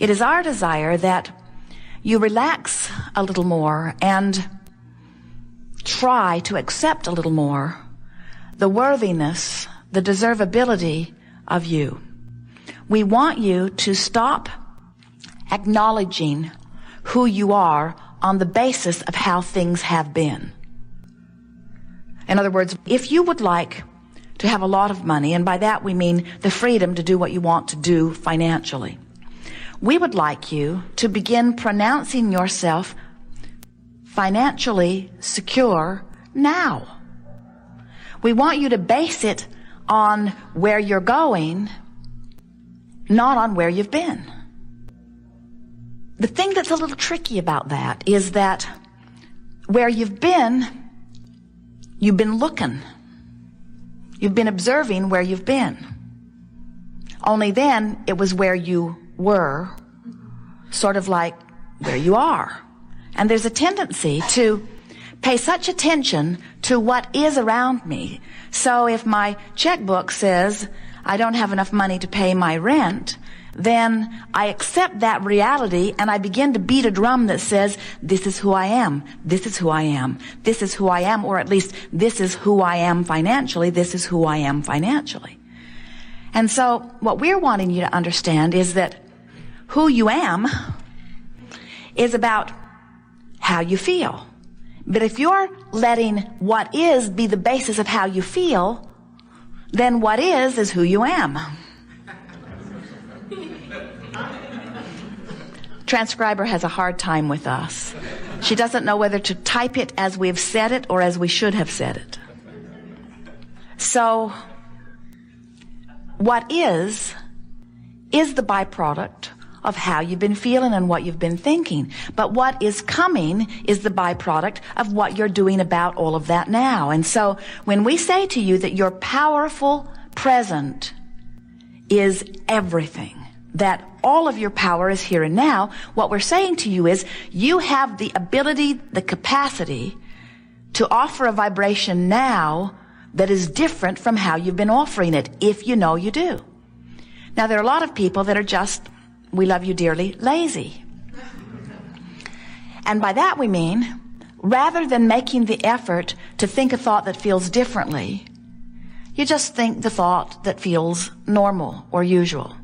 It is our desire that you relax a little more and try to accept a little more the worthiness, the deservability of you. We want you to stop acknowledging who you are on the basis of how things have been. In other words, if you would like to have a lot of money, and by that we mean the freedom to do what you want to do financially, we would like you to begin pronouncing yourself financially secure now. We want you to base it on where you're going, not on where you've been. The thing that's a little tricky about that is that where you've been looking. You've been observing where you've been. Only then it was where you were, sort of like where you are. And there's a tendency to pay such attention to what is around me. So if my checkbook says I don't have enough money to pay my rent, then I accept that reality and I begin to beat a drum that says, this is who I am, this is who I am, this is who I am, or at least this is who I am financially, this is who I am financially. And so what we're wanting you to understand is that who you am is about how you feel. But if you're letting what is be the basis of how you feel, then what is who you am. Transcriber has a hard time with us. She doesn't know whether to type it as we've said it or as we should have said it. So, what is the byproduct of how you've been feeling and what you've been thinking. But what is coming is the byproduct of what you're doing about all of that now. And so, when we say to you that your powerful present is everything, that all of your power is here and now, what we're saying to you is you have the ability, the capacity to offer a vibration now that is different from how you've been offering it, if you know you do. Now, there are a lot of people that are just, we love you dearly, lazy. And by that we mean, rather than making the effort to think a thought that feels differently, you just think the thought that feels normal or usual.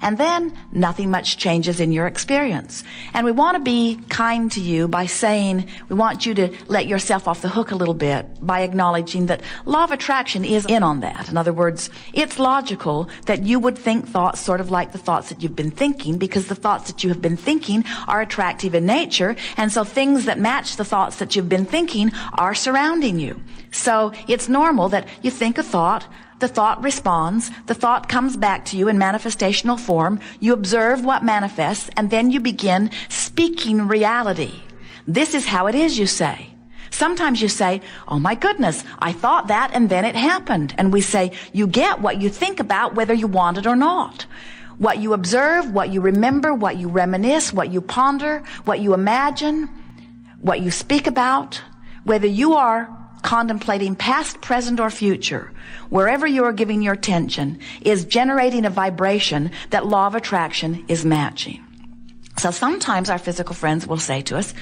And then nothing much changes in your experience. And we want to be kind to you by saying, we want you to let yourself off the hook a little bit by acknowledging that law of attraction is in on that. In other words, it's logical that you would think thoughts sort of like the thoughts that you've been thinking, because the thoughts that you have been thinking are attractive in nature. And so things that match the thoughts that you've been thinking are surrounding you. So it's normal that you think a thought, the thought responds, the thought comes back to you in manifestational form, you observe what manifests, and then you begin speaking reality. This is how it is, you say. Sometimes you say, oh my goodness, I thought that and then it happened. And we say, you get what you think about whether you want it or not. What you observe, what you remember, what you reminisce, what you ponder, what you imagine, what you speak about, whether you are contemplating past, present, or future, wherever you are giving your attention, is generating a vibration that law of attraction is matching. So sometimes our physical friends will say to us,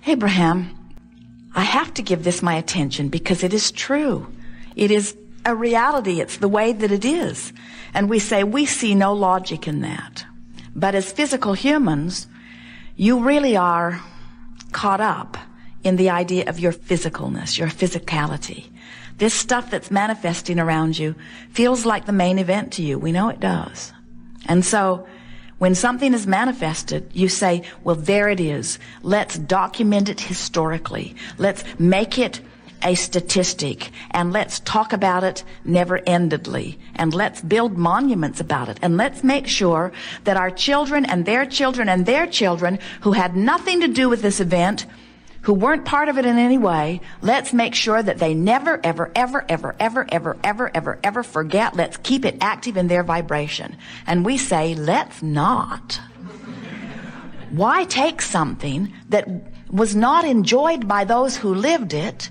Abraham, I have to give this my attention because it is true. It is a reality. It's the way that it is. And we say, we see no logic in that. But as physical humans, you really are caught up in the idea of your physicalness, your physicality. This stuff that's manifesting around you feels like the main event to you. We know it does. And so when something is manifested, you say, well, there it is. Let's document it historically. Let's make it a statistic, and let's talk about it never-endedly, and let's build monuments about it, and let's make sure that our children and their children and their children who had nothing to do with this event, who weren't part of it in any way, let's make sure that they never, ever, ever, ever, ever, ever, ever, ever, ever forget. Let's keep it active in their vibration. And we say, let's not. Why take something that was not enjoyed by those who lived it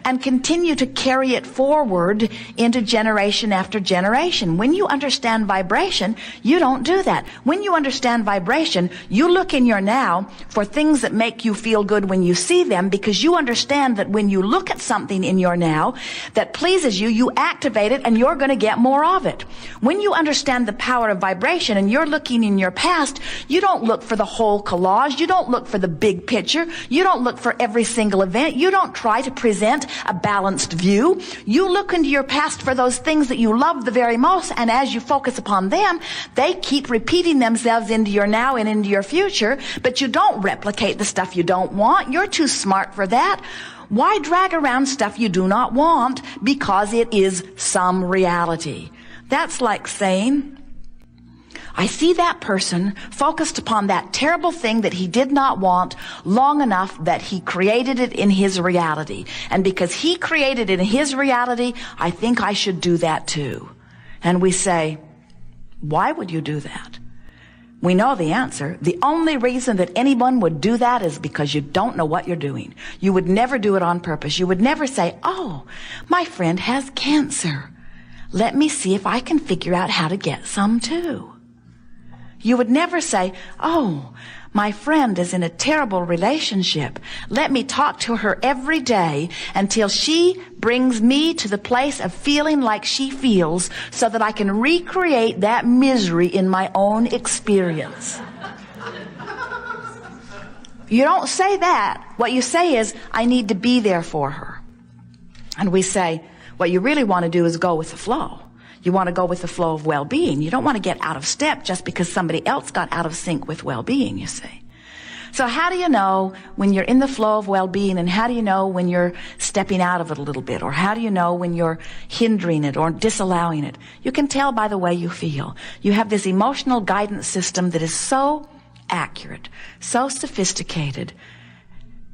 and continue to carry it forward into generation after generation. When you understand vibration, you don't do that. When you understand vibration, you look in your now for things that make you feel good when you see them, because you understand that when you look at something in your now that pleases you, you activate it and you're going to get more of it. When you understand the power of vibration and you're looking in your past, you don't look for the whole collage. You don't look for the big picture. You don't look for every single event. You don't try to present a balanced view. You look into your past for those things that you love the very most, and as you focus upon them, they keep repeating themselves into your now and into your future, but you don't replicate the stuff you don't want. You're too smart for that. Why drag around stuff you do not want? Because it is some reality. That's like saying, I see that person focused upon that terrible thing that he did not want long enough that he created it in his reality. And because he created it in his reality, I think I should do that too. And we say, why would you do that? We know the answer. The only reason that anyone would do that is because you don't know what you're doing. You would never do it on purpose. You would never say, oh, my friend has cancer. Let me see if I can figure out how to get some too. You would never say, oh, my friend is in a terrible relationship. Let me talk to her every day until she brings me to the place of feeling like she feels so that I can recreate that misery in my own experience. You don't say that. What you say is, I need to be there for her. And we say, what you really want to do is go with the flow. You want to go with the flow of well-being. You don't want to get out of step just because somebody else got out of sync with well-being, you see. So how do you know when you're in the flow of well-being, and how do you know when you're stepping out of it a little bit, or how do you know when you're hindering it or disallowing it? You can tell by the way you feel. You have this emotional guidance system that is so accurate, so sophisticated,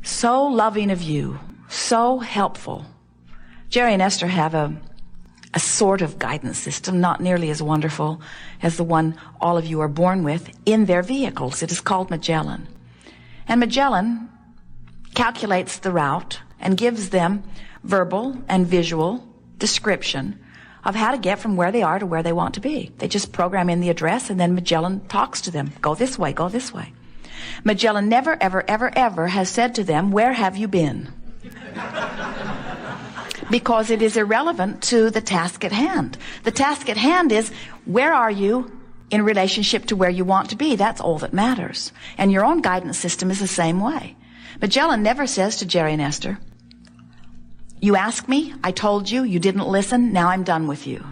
so loving of you, so helpful. Jerry and Esther have a sort of guidance system, not nearly as wonderful as the one all of you are born with, in their vehicles. It is called Magellan. And Magellan calculates the route and gives them verbal and visual description of how to get from where they are to where they want to be. They just program in the address, and then Magellan talks to them. Go this way, go this way. Magellan never, ever, ever, ever has said to them, where have you been? Because it is irrelevant to the task at hand. The task at hand is, where are you in relationship to where you want to be? That's all that matters. And your own guidance system is the same way. Magellan never says to Jerry and Esther, you asked me, I told you, you didn't listen, now I'm done with you.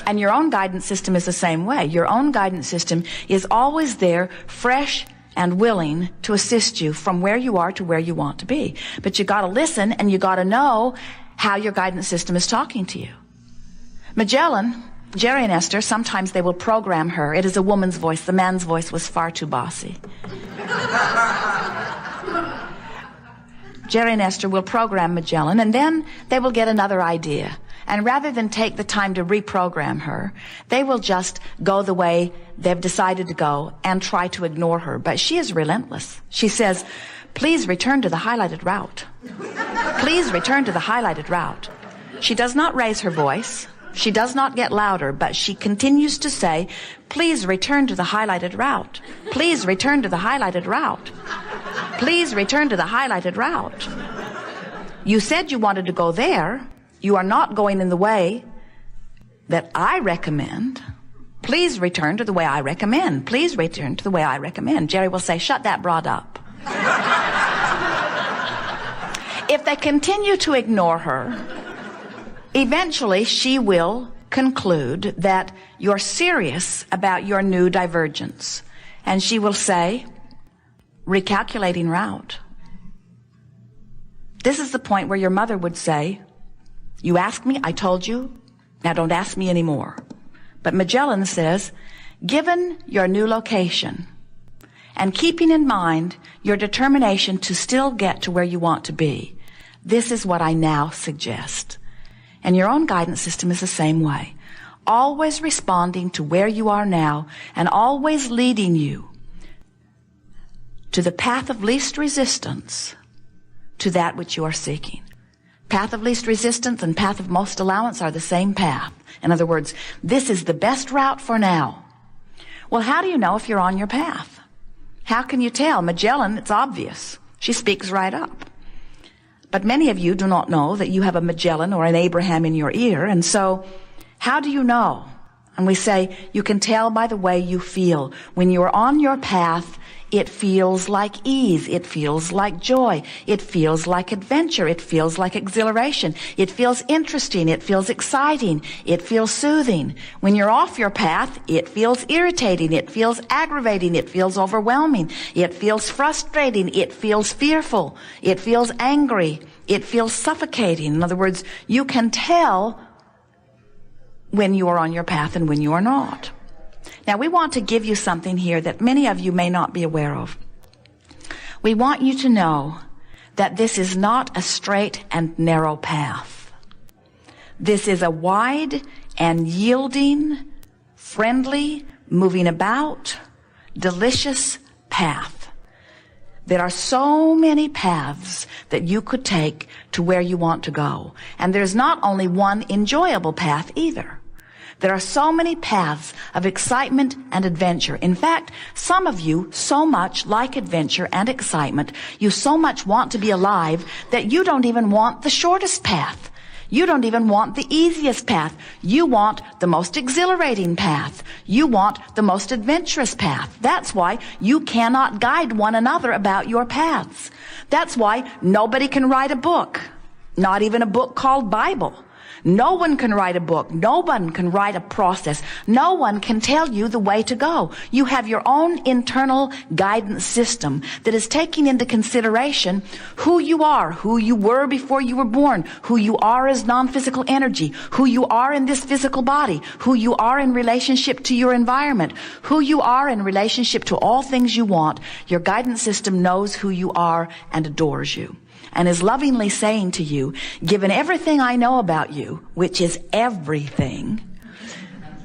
And your own guidance system is the same way. Your own guidance system is always there, fresh and willing to assist you from where you are to where you want to be. But you got to listen, and you got to know how your guidance system is talking to you. Magellan, Jerry and Esther, sometimes they will program her. It is a woman's voice. The man's voice was far too bossy. Jerry and Esther will program Magellan, and then they will get another idea. And rather than take the time to reprogram her, they will just go the way they've decided to go and try to ignore her. But she is relentless. She says, please return to the highlighted route. Please return to the highlighted route. She does not raise her voice. She does not get louder, but she continues to say, please return to the highlighted route. Please return to the highlighted route. Please return to the highlighted route. You said you wanted to go there. You are not going in the way that I recommend. Please return to the way I recommend. Please return to the way I recommend. Jerry will say, shut that broad up. If they continue to ignore her, eventually she will conclude that you're serious about your new divergence. And she will say, recalculating route. This is the point where your mother would say, you asked me, I told you, now don't ask me anymore. But Magellan says, given your new location and keeping in mind your determination to still get to where you want to be, this is what I now suggest. And your own guidance system is the same way. Always responding to where you are now and always leading you to the path of least resistance to that which you are seeking. Path of least resistance and path of most allowance are the same path. In other words, this is the best route for now. Well, how do you know if you're on your path? How can you tell? Magellan, it's obvious. She speaks right up. But many of you do not know that you have a Magellan or an Abraham in your ear. And so, how do you know? And we say, you can tell by the way you feel. When you're on your path, it feels like ease. It feels like joy. It feels like adventure. It feels like exhilaration. It feels interesting. It feels exciting. It feels soothing. When you're off your path, it feels irritating. It feels aggravating. It feels overwhelming. It feels frustrating. It feels fearful. It feels angry. It feels suffocating. In other words, you can tell when you are on your path and when you are not. Now, we want to give you something here that many of you may not be aware of. We want you to know that this is not a straight and narrow path. This is a wide and yielding, friendly, moving about, delicious path. There are so many paths that you could take to where you want to go. And there's not only one enjoyable path either. There are so many paths of excitement and adventure. In fact, some of you so much like adventure and excitement, you so much want to be alive that you don't even want the shortest path. You don't even want the easiest path. You want the most exhilarating path. You want the most adventurous path. That's why you cannot guide one another about your paths. That's why nobody can write a book, not even a book called Bible. No one can write a book. No one can write a process. No one can tell you the way to go. You have your own internal guidance system that is taking into consideration who you are, who you were before you were born, who you are as non-physical energy, who you are in this physical body, who you are in relationship to your environment, who you are in relationship to all things you want. Your guidance system knows who you are and adores you, and is lovingly saying to you, given everything I know about you, which is everything,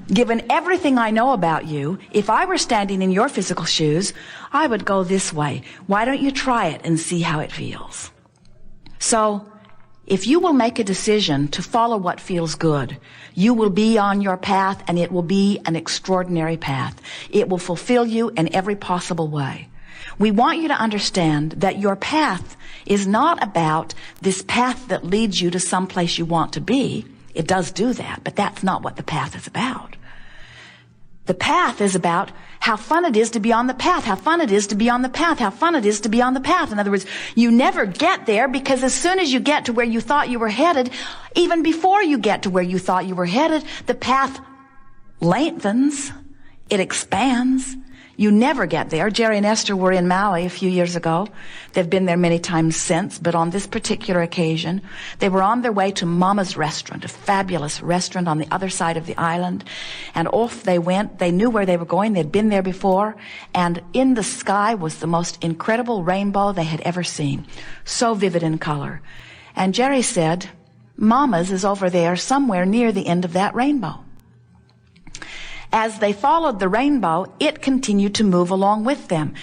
given everything I know about you, if I were standing in your physical shoes, I would go this way. Why don't you try it and see how it feels? So, if you will make a decision to follow what feels good, you will be on your path, and it will be an extraordinary path. It will fulfill you in every possible way. We want you to understand that your path is not about this path that leads you to some place you want to be. It does do that, but that's not what the path is about. The path is about how fun it is to be on the path, how fun it is to be on the path, how fun it is to be on the path. In other words, you never get there, because as soon as you get to where you thought you were headed, even before you get to where you thought you were headed, the path lengthens, it expands. You never get there. Jerry and Esther were in Maui a few years ago. They've been there many times since, but on this particular occasion, they were on their way to Mama's restaurant, a fabulous restaurant on the other side of the island. And off they went. They knew where they were going. They'd been there before. And in the sky was the most incredible rainbow they had ever seen. So vivid in color. And Jerry said, Mama's is over there somewhere near the end of that rainbow. As they followed the rainbow, it continued to move along with them.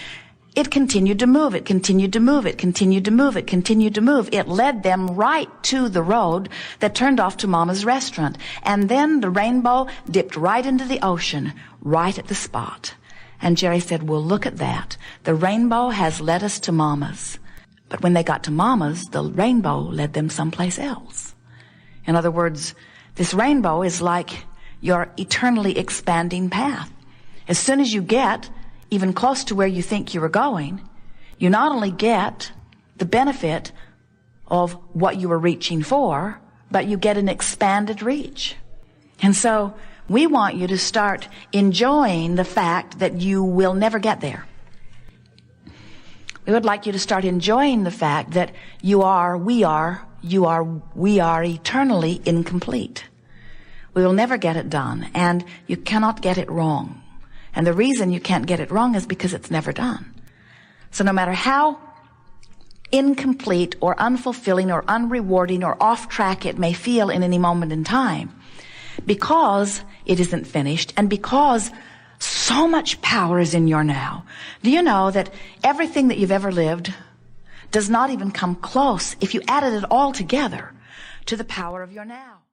It continued to move. It continued to move. It continued to move. It continued to move. It led them right to the road that turned off to Mama's restaurant. And then the rainbow dipped right into the ocean, right at the spot. And Jerry said, well, look at that. The rainbow has led us to Mama's. But when they got to Mama's, the rainbow led them someplace else. In other words, this rainbow is like your eternally expanding path. As soon as you get even close to where you think you were going, you not only get the benefit of what you were reaching for, but you get an expanded reach. And so we want you to start enjoying the fact that you will never get there. We would like you to start enjoying the fact that we are eternally incomplete. We will never get it done, and you cannot get it wrong. And the reason you can't get it wrong is because it's never done. So no matter how incomplete or unfulfilling or unrewarding or off track it may feel in any moment in time, because it isn't finished, and because So much power is in your now. Do you know that everything that you've ever lived does not even come close, if you added it all together, to the power of your now?